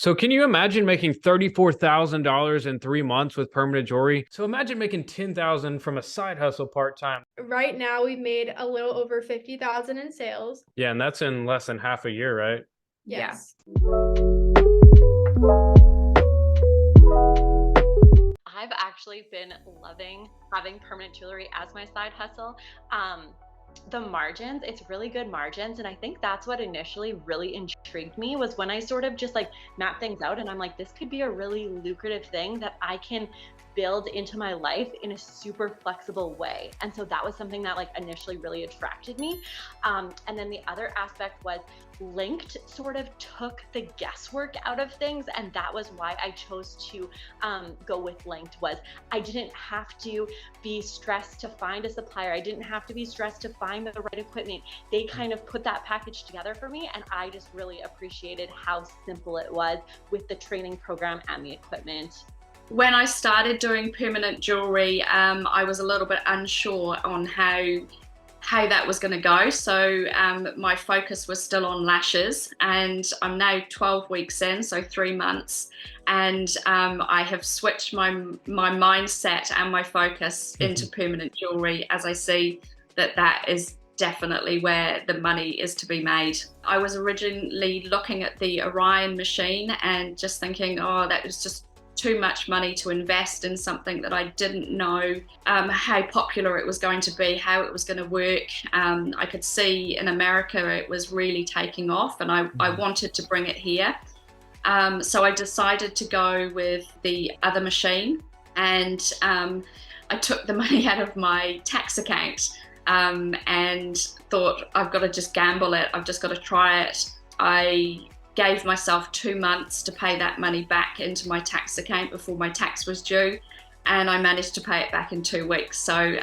So can you imagine making $34,000 in 3 months with permanent jewelry? So imagine making 10,000 from a side hustle part-time. Right now, we've made a little over 50,000 in sales. Yeah, and that's in less than half a year, right? Yeah. Yes. I've actually been loving having permanent jewelry as my side hustle. The margins, it's really good margins. And I think that's what initially really intrigued me was when I sort of just like map things out and I'm like, this could be a really lucrative thing that I can build into my life in a super flexible way. And so that was something that like initially really attracted me. And then the other aspect was Linked sort of took the guesswork out of things. And that was why I chose to go with Linked was I didn't have to be stressed to find a supplier. I didn't have to be stressed to find the right equipment. They kind of put that package together for me. And I just really appreciated how simple it was with the training program and the equipment. When I started doing permanent jewelry, I was a little bit unsure on how that was going to go. So my focus was still on lashes, and I'm now 12 weeks in, so 3 months, and I have switched my mindset and my focus into permanent jewelry, as I see that is definitely where the money is to be made. I was originally looking at the Orion machine and just thinking, oh, that was just too much money to invest in something that I didn't know how popular it was going to be, how it was going to work. I could see in America it was really taking off, and I wanted to bring it here. So I decided to go with the other machine, and I took the money out of my tax account and thought, I've got to just gamble it. I've just got to try it. I gave myself 2 months to pay that money back into my tax account before my tax was due, and I managed to pay it back in 2 weeks. So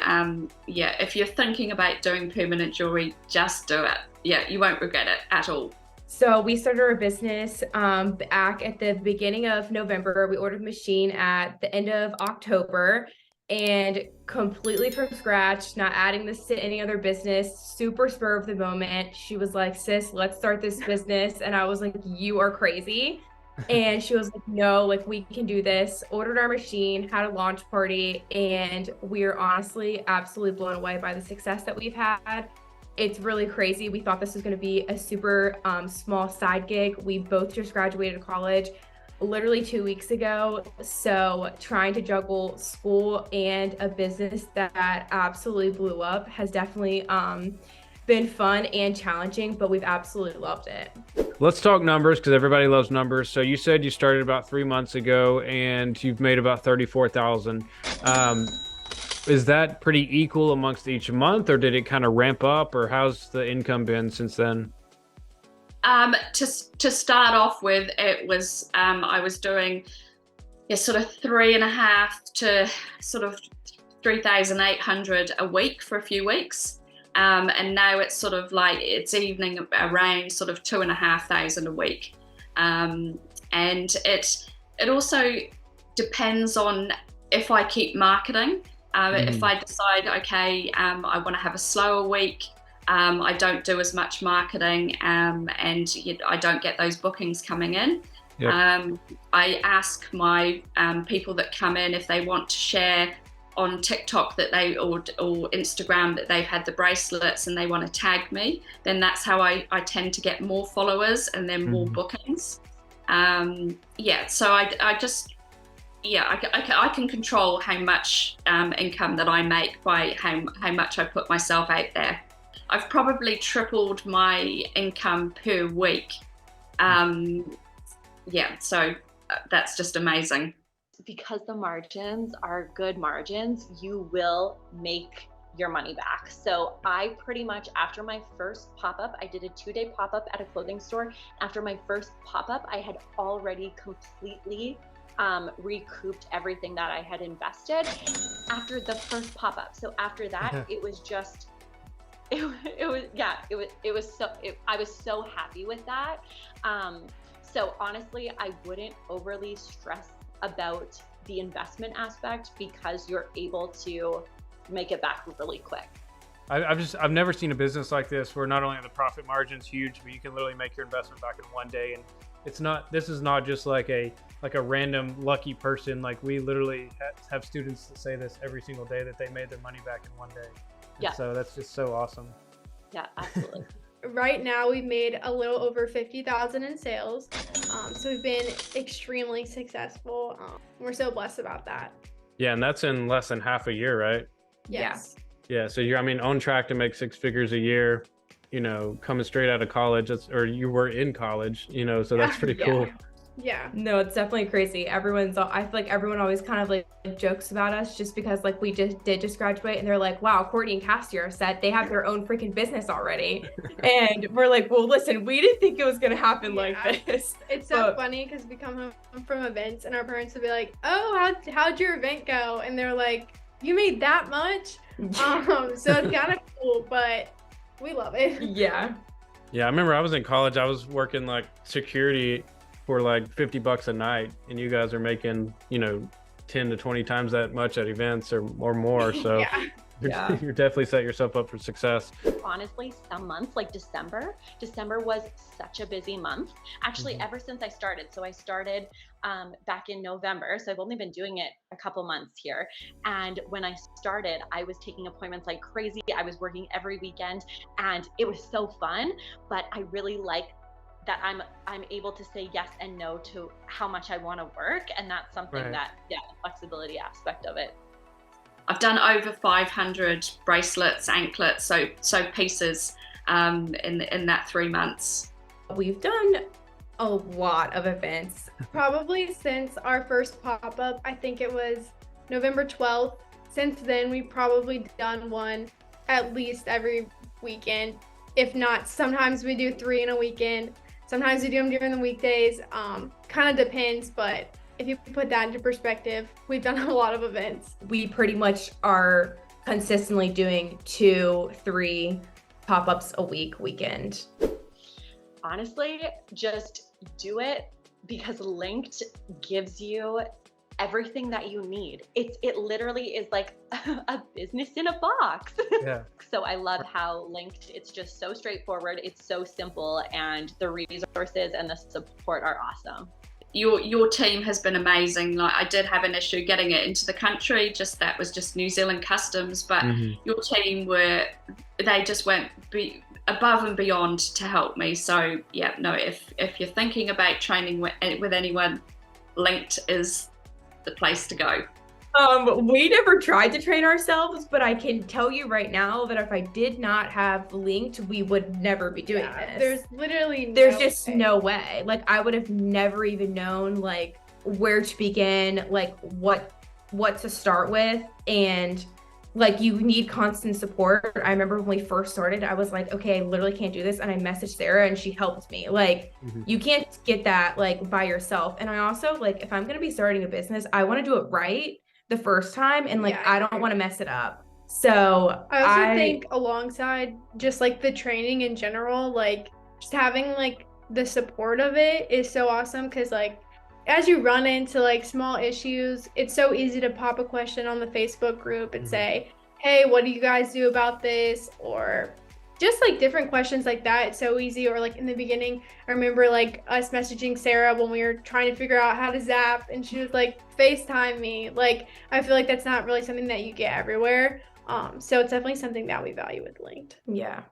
yeah, if you're thinking about doing permanent jewelry, just do it. Yeah, you won't regret it at all. So we started our business back at the beginning of November. We ordered a machine at the end of October, and completely from scratch, not adding this to any other business, super spur of the moment. She was like, sis, let's start this business. And I was like, you are crazy. And she was like, no, like we can do this. Ordered our machine, had a launch party, and we are honestly absolutely blown away by the success that we've had. It's really crazy. We thought this was going to be a super small side gig. We both just graduated college literally 2 weeks ago. So trying to juggle school and a business that absolutely blew up has definitely been fun and challenging, but we've absolutely loved it. Let's talk numbers because everybody loves numbers. So you said you started about 3 months ago and you've made about 34,000. Is that pretty equal amongst each month, or did it kind of ramp up, or how's the income been since then? To start off with, it was I was doing sort of 3.5 to sort of 3,800 a week for a few weeks, and now it's sort of like it's evening around sort of 2,500 a week, and it also depends on if I keep marketing. If I decide, okay, I want to have a slower week, I don't do as much marketing, and I don't get those bookings coming in. Yep. I ask my people that come in if they want to share on TikTok that or Instagram that they've had the bracelets and they want to tag me. Then that's how I tend to get more followers and then more bookings. So I just. Yeah, I can control how much income that I make by how much I put myself out there. I've probably tripled my income per week. So that's just amazing. Because the margins are good margins, you will make your money back. So I pretty much, after my first pop-up, I did a 2-day pop-up at a clothing store. After my first pop-up, I had already completely recouped everything that I had invested after the first pop-up. So after that, it was just, I was so happy with that. So honestly, I wouldn't overly stress about the investment aspect because you're able to make it back really quick. I've never seen a business like this where not only are the profit margins huge, but you can literally make your investment back in one day. And this is not just like a random lucky person. Like we literally have students that say this every single day, that they made their money back in one day. And so that's just so awesome. Yeah, absolutely. Right now we've made a little over 50,000 in sales. So we've been extremely successful. We're so blessed about that. Yeah, and that's in less than half a year, right? Yes. Yeah, so you're, I mean, on track to make 6 figures a year, you know, coming straight out of college. Or you were in college, you know, so that's pretty cool. Yeah. No, it's definitely crazy. I feel like everyone always kind of like jokes about us just because like we just did graduate, and they're like, wow, Courtney and Castier said they have their own freaking business already. And we're like, well, listen, we didn't think it was going to happen like this. It's so funny because we come home from events and our parents would be like, oh, how'd your event go? And they're like, you made that much? So it's kind of cool, but we love it. Yeah. Yeah, I remember I was in college, I was working like security for like $50 a night, and you guys are making, you know, 10 to 20 times that much at events or more. So you're definitely set yourself up for success. Honestly, some months like December was such a busy month. Actually, ever since I started. So I started back in November. So I've only been doing it a couple months here. And when I started, I was taking appointments like crazy. I was working every weekend, and it was so fun. But I really like that I'm able to say yes and no to how much I want to work. And that's something that, the flexibility aspect of it. I've done over 500 bracelets, anklets, so pieces in that 3 months. We've done a lot of events. Probably since our first pop-up, I think it was November 12th. Since then, we've probably done one at least every weekend. If not, sometimes we do 3 in a weekend. Sometimes we do them during the weekdays. Kind of depends, but if you put that into perspective, we've done a lot of events. We pretty much are consistently doing 2-3 pop-ups a weekend. Honestly, just do it, because Linked gives you everything that you need. It literally is like a business in a box. Yeah. So I love how Linked, it's just so straightforward, it's so simple, and the resources and the support are awesome. Your team has been amazing. Like, I did have an issue getting it into the country, that was just New Zealand customs, but your team they just went above and beyond to help me. So yeah, no, if you're thinking about training with anyone, Linked is the place to go. We never tried to train ourselves, but I can tell you right now that if I did not have Linked, we would never be doing this. There's just no way. Like, I would have never even known like where to begin, like what to start with. And like, you need constant support. I remember when we first started, I was like, okay, I literally can't do this. And I messaged Sarah and she helped me. Like, you can't get that like by yourself. And I also, like, if I'm going to be starting a business, I want to do it right the first time. And like, I don't want to mess it up. So I also think alongside just like the training in general, like just having like the support of it is so awesome. Cause like, as you run into like small issues, it's so easy to pop a question on the Facebook group and say, hey, what do you guys do about this? Or just like different questions like that. It's so easy. Or like in the beginning, I remember like us messaging Sarah when we were trying to figure out how to zap, and she was like, FaceTime me. Like, I feel like that's not really something that you get everywhere. So it's definitely something that we value with Linked. Yeah.